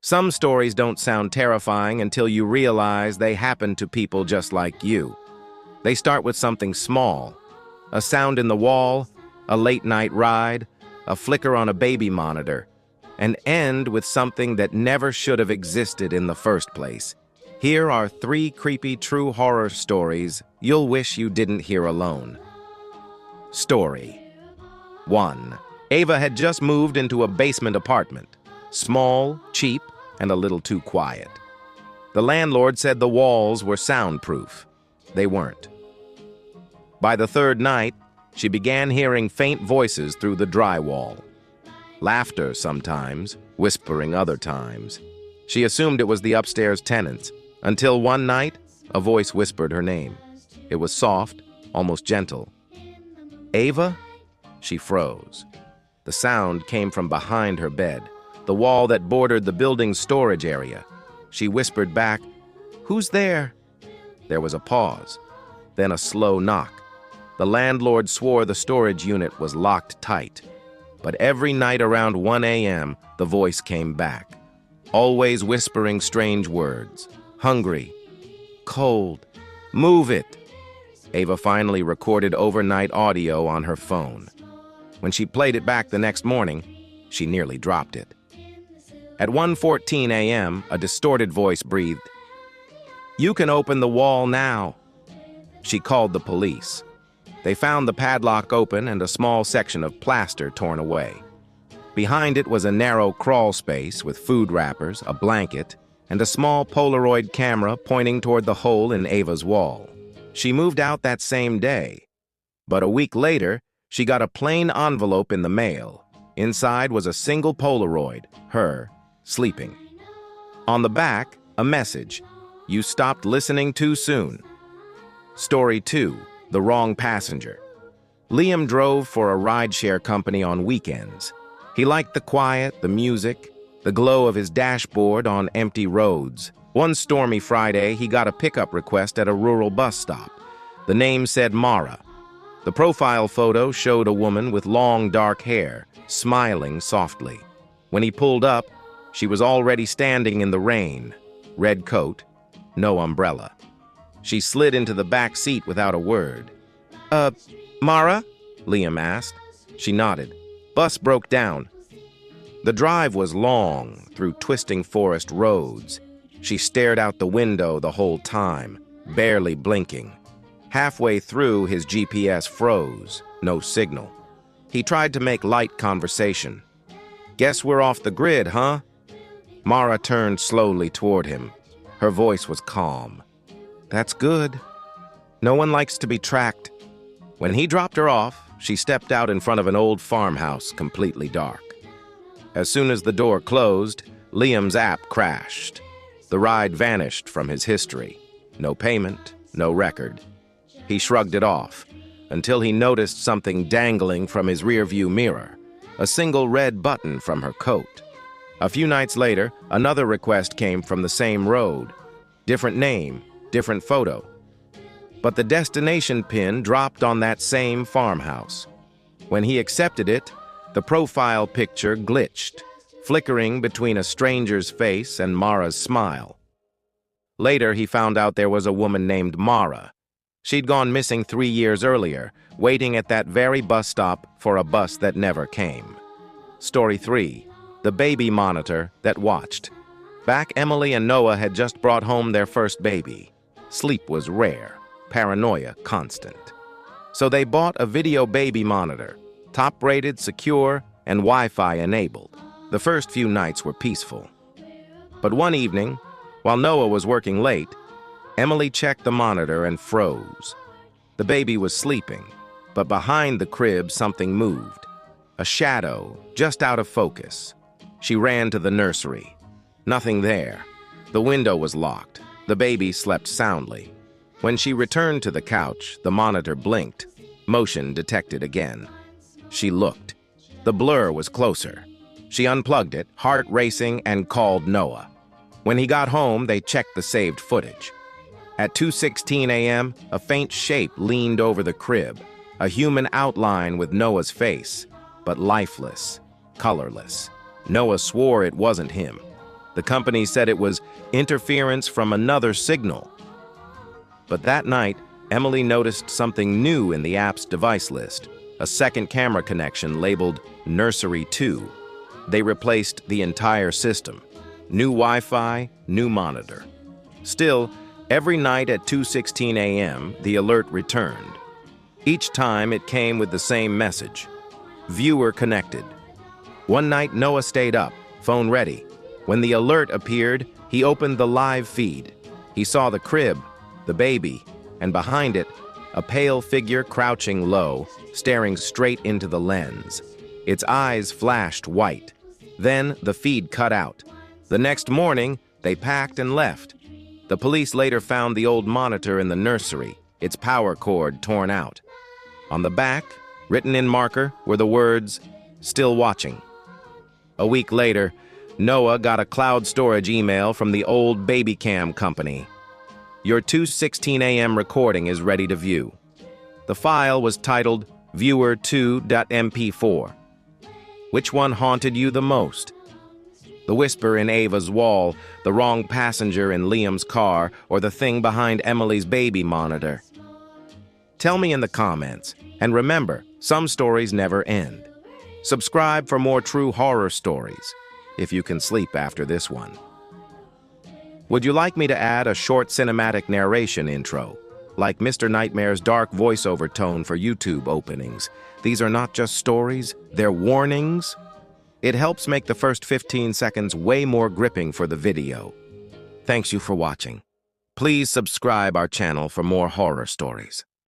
Some stories don't sound terrifying until you realize they happen to people just like you. They start with something small, a sound in the wall, a late-night ride, a flicker on a baby monitor, and end with something that never should have existed in the first place. Here are 3 creepy true horror stories you'll wish you didn't hear alone. Story 1. Ava had just moved into a basement apartment. Small, cheap, and a little too quiet. The landlord said the walls were soundproof. They weren't. By the 3rd night, she began hearing faint voices through the drywall. Laughter sometimes, whispering other times. She assumed it was the upstairs tenants, until one night, a voice whispered her name. It was soft, almost gentle. Ava? She froze. The sound came from behind her bed, the wall that bordered the building's storage area. She whispered back, "Who's there?" There was a pause, then a slow knock. The landlord swore the storage unit was locked tight. But every night around 1 a.m., the voice came back, always whispering strange words. Hungry, cold, move it. Ava finally recorded overnight audio on her phone. When she played it back the next morning, she nearly dropped it. At 1:14 a.m., a distorted voice breathed, "You can open the wall now." She called the police. They found the padlock open and a small section of plaster torn away. Behind it was a narrow crawl space with food wrappers, a blanket, and a small Polaroid camera pointing toward the hole in Ava's wall. She moved out that same day. But a week later, she got a plain envelope in the mail. Inside was a single Polaroid, her, sleeping. On the back, a message, "You stopped listening too soon." Story 2. The Wrong Passenger. Liam drove for a rideshare company on weekends. He liked the quiet, the music, the glow of his dashboard on empty roads. One stormy Friday, he got a pickup request at a rural bus stop. The name said Mara. The profile photo showed a woman with long dark hair, smiling softly. When he pulled up, she was already standing in the rain. Red coat, no umbrella. She slid into the back seat without a word. Mara?" Liam asked. She nodded. "Bus broke down." The drive was long, through twisting forest roads. She stared out the window the whole time, barely blinking. Halfway through, his GPS froze, no signal. He tried to make light conversation. "Guess we're off the grid, huh?" Mara turned slowly toward him. Her voice was calm. "That's good. No one likes to be tracked." When he dropped her off, she stepped out in front of an old farmhouse, completely dark. As soon as the door closed, Liam's app crashed. The ride vanished from his history. No payment, no record. He shrugged it off, until he noticed something dangling from his rearview mirror, a single red button from her coat. A few nights later, another request came from the same road. Different name, different photo. But the destination pin dropped on that same farmhouse. When he accepted it, the profile picture glitched, flickering between a stranger's face and Mara's smile. Later, he found out there was a woman named Mara. She'd gone missing 3 years earlier, waiting at that very bus stop for a bus that never came. Story 3. The Baby Monitor That Watched. Back, Emily and Noah had just brought home their first baby. Sleep was rare, paranoia constant. So they bought a video baby monitor, top-rated, secure, and Wi-Fi enabled. The first few nights were peaceful. But one evening, while Noah was working late, Emily checked the monitor and froze. The baby was sleeping, but behind the crib something moved. A shadow, just out of focus. She ran to the nursery. Nothing there. The window was locked. The baby slept soundly. When she returned to the couch, the monitor blinked. Motion detected again. She looked. The blur was closer. She unplugged it, heart racing, and called Noah. When he got home, they checked the saved footage. At 2:16 a.m., a faint shape leaned over the crib, a human outline with Noah's face, but lifeless, colorless. Noah swore it wasn't him. The company said it was interference from another signal. But that night, Emily noticed something new in the app's device list, a second camera connection labeled Nursery 2. They replaced the entire system. New Wi-Fi, new monitor. Still, every night at 2:16 a.m., the alert returned. Each time it came with the same message. Viewer connected. One night, Noah stayed up, phone ready. When the alert appeared, he opened the live feed. He saw the crib, the baby, and behind it, a pale figure crouching low, staring straight into the lens. Its eyes flashed white. Then the feed cut out. The next morning, they packed and left. The police later found the old monitor in the nursery, its power cord torn out. On the back, written in marker, were the words, "Still watching." A week later, Noah got a cloud storage email from the old baby cam company. Your 2:16 a.m. recording is ready to view. The file was titled viewer2.mp4. Which one haunted you the most? The whisper in Ava's wall, the wrong passenger in Liam's car, or the thing behind Emily's baby monitor? Tell me in the comments, and remember, some stories never end. Subscribe for more true horror stories, if you can sleep after this one. Would you like me to add a short cinematic narration intro, like Mr. Nightmare's dark voiceover tone for YouTube openings? These are not just stories, they're warnings. It helps make the first 15 seconds way more gripping for the video. Thanks you for watching. Please subscribe our channel for more horror stories.